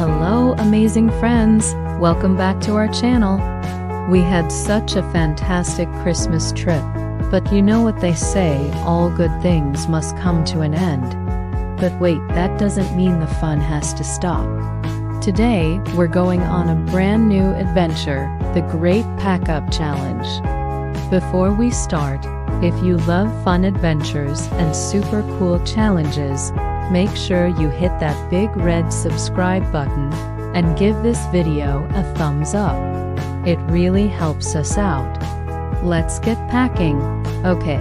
Hello, amazing friends! Welcome back to our channel. We had such a fantastic Christmas trip, but you know what they say, all good things must come to an end. But wait, that doesn't mean the fun has to stop. Today, we're going on a brand new adventure, the Great Pack-Up Challenge. Before we start, if you love fun adventures and super cool challenges, make sure you hit that big red subscribe button and give this video a thumbs up. It really helps us out. Let's get packing. Okay,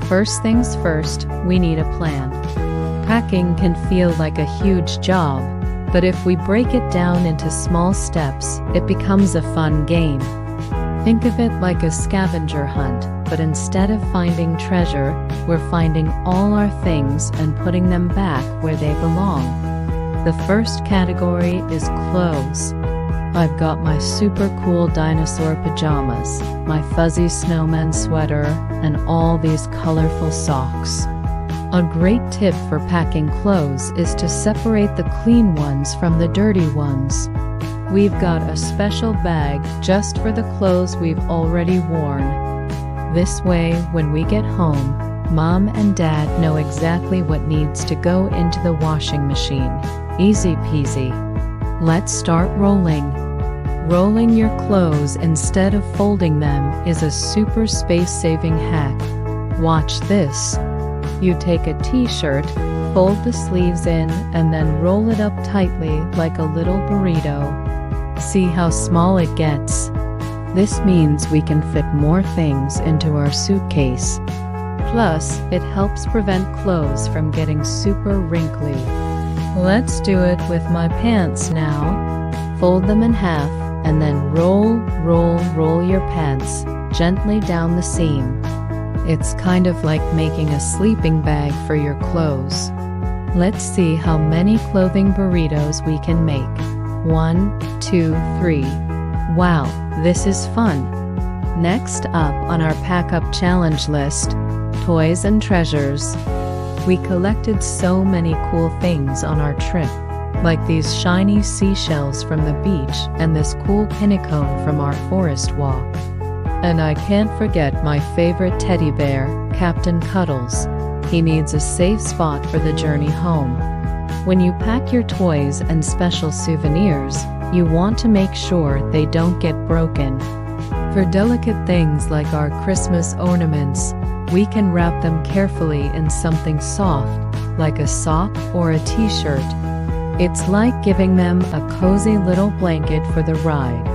first things first, we need a plan. Packing can feel like a huge job, but if we break it down into small steps, it becomes a fun game. Think of it like a scavenger hunt, but instead of finding treasure, we're finding all our things and putting them back where they belong. The first category is clothes. I've got my super cool dinosaur pajamas, my fuzzy snowman sweater, and all these colorful socks. A great tip for packing clothes is to separate the clean ones from the dirty ones. We've got a special bag just for the clothes we've already worn. This way, when we get home, Mom and Dad know exactly what needs to go into the washing machine. Easy peasy. Let's start rolling. Rolling your clothes instead of folding them is a super space-saving hack. Watch this. You take a t-shirt, fold the sleeves in, and then roll it up tightly like a little burrito. See how small it gets? This means we can fit more things into our suitcase. Plus, it helps prevent clothes from getting super wrinkly. Let's do it with my pants now. Fold them in half, and then roll your pants gently down the seam. It's kind of like making a sleeping bag for your clothes. Let's see how many clothing burritos we can make. 1, 2, 3. Wow, this is fun. Next up on our pack-up challenge list, toys and treasures. We collected so many cool things on our trip, like these shiny seashells from the beach and this cool pinnacle from our forest walk. And I can't forget my favorite teddy bear, Captain Cuddles. He needs a safe spot for the journey home. When you pack your toys and special souvenirs, you want to make sure they don't get broken. For delicate things like our Christmas ornaments, we can wrap them carefully in something soft, like a sock or a t-shirt. It's like giving them a cozy little blanket for the ride.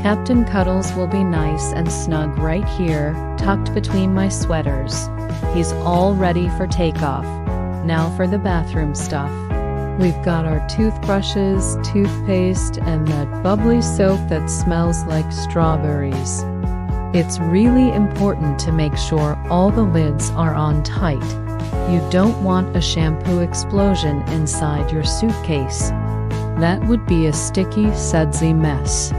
Captain Cuddles will be nice and snug right here, tucked between my sweaters. He's all ready for takeoff. Now for the bathroom stuff. We've got our toothbrushes, toothpaste, and that bubbly soap that smells like strawberries. It's really important to make sure all the lids are on tight. You don't want a shampoo explosion inside your suitcase. That would be a sticky, sudsy mess.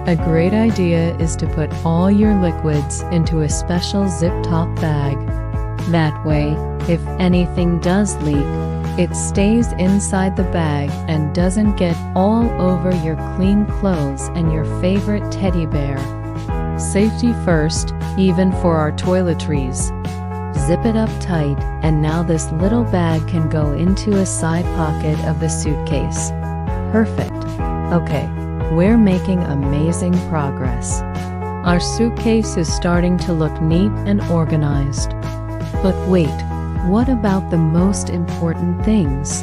A great idea is to put all your liquids into a special zip-top bag. That way, if anything does leak, it stays inside the bag and doesn't get all over your clean clothes and your favorite teddy bear. Safety first, even for our toiletries. Zip it up tight, and now this little bag can go into a side pocket of the suitcase. Perfect. Okay, we're making amazing progress. Our suitcase is starting to look neat and organized. But wait, what about the most important things?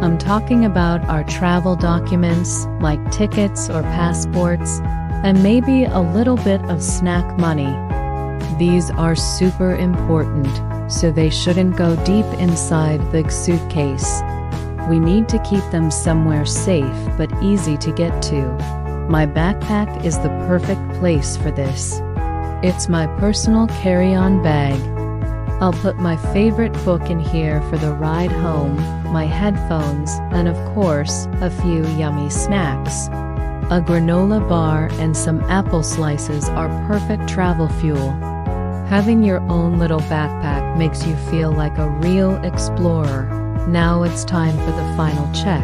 I'm talking about our travel documents, like tickets or passports, and maybe a little bit of snack money. These are super important, so they shouldn't go deep inside the suitcase. We need to keep them somewhere safe but easy to get to. My backpack is the perfect place for this. It's my personal carry-on bag. I'll put my favorite book in here for the ride home, my headphones, and of course, a few yummy snacks. A granola bar and some apple slices are perfect travel fuel. Having your own little backpack makes you feel like a real explorer. Now it's time for the final check.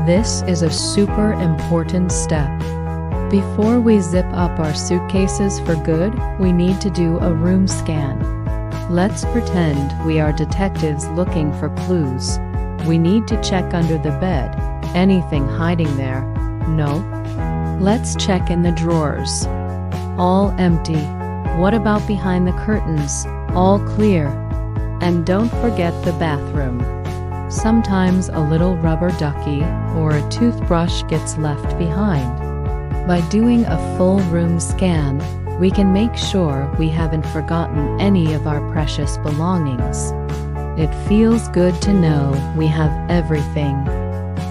This is a super important step. Before we zip up our suitcases for good, we need to do a room scan. Let's pretend we are detectives looking for clues. We need to check under the bed. Anything hiding there? No. Let's check in the drawers. All empty. What about behind the curtains? All clear. And don't forget the bathroom. Sometimes a little rubber ducky or a toothbrush gets left behind. By doing a full room scan, we can make sure we haven't forgotten any of our precious belongings. It feels good to know we have everything.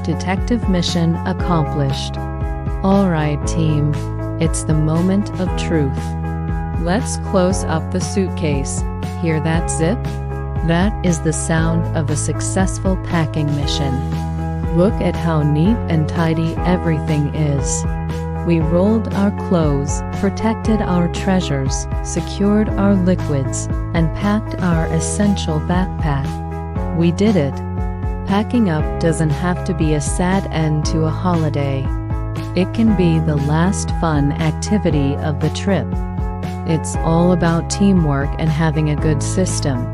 Detective mission accomplished. All right, team, it's the moment of truth. Let's close up the suitcase. Hear that zip? That is the sound of a successful packing mission. Look at how neat and tidy everything is. We rolled our clothes, protected our treasures, secured our liquids, and packed our essential backpack. We did it. Packing up doesn't have to be a sad end to a holiday. It can be the last fun activity of the trip. It's all about teamwork and having a good system.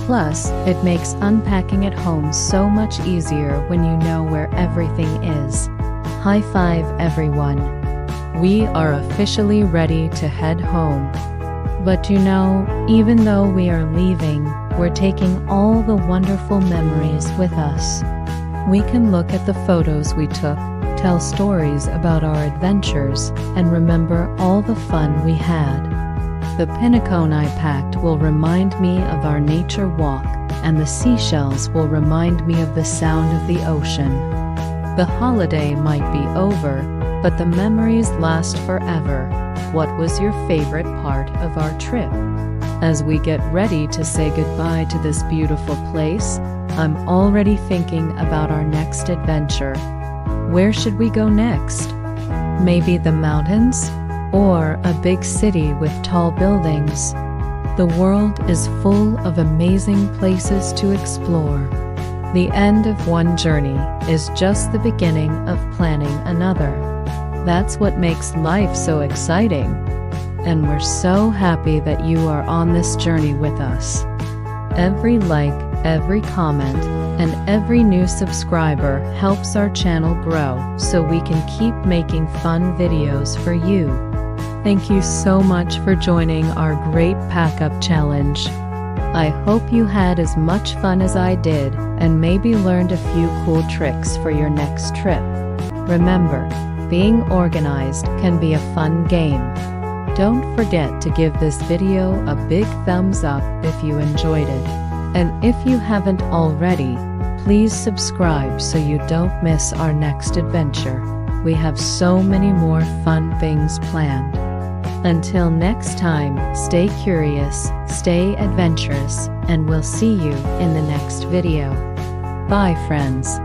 Plus, it makes unpacking at home so much easier when you know where everything is. High five, everyone. We are officially ready to head home. But you know, even though we are leaving, we're taking all the wonderful memories with us. We can look at the photos we took, tell stories about our adventures, and remember all the fun we had. The pinnacone I packed will remind me of our nature walk, and the seashells will remind me of the sound of the ocean. The holiday might be over, but the memories last forever. What was your favorite part of our trip? As we get ready to say goodbye to this beautiful place, I'm already thinking about our next adventure. Where should we go next? Maybe the mountains? Or a big city with tall buildings? The world is full of amazing places to explore. The end of one journey is just the beginning of planning another. That's what makes life so exciting. And we're so happy that you are on this journey with us. Every like, every comment, and every new subscriber helps our channel grow so we can keep making fun videos for you. Thank you so much for joining our great pack-up challenge. I hope you had as much fun as I did and maybe learned a few cool tricks for your next trip. Remember, being organized can be a fun game. Don't forget to give this video a big thumbs up if you enjoyed it. And if you haven't already, please subscribe so you don't miss our next adventure. We have so many more fun things planned. Until next time, stay curious, stay adventurous, and we'll see you in the next video. Bye, friends.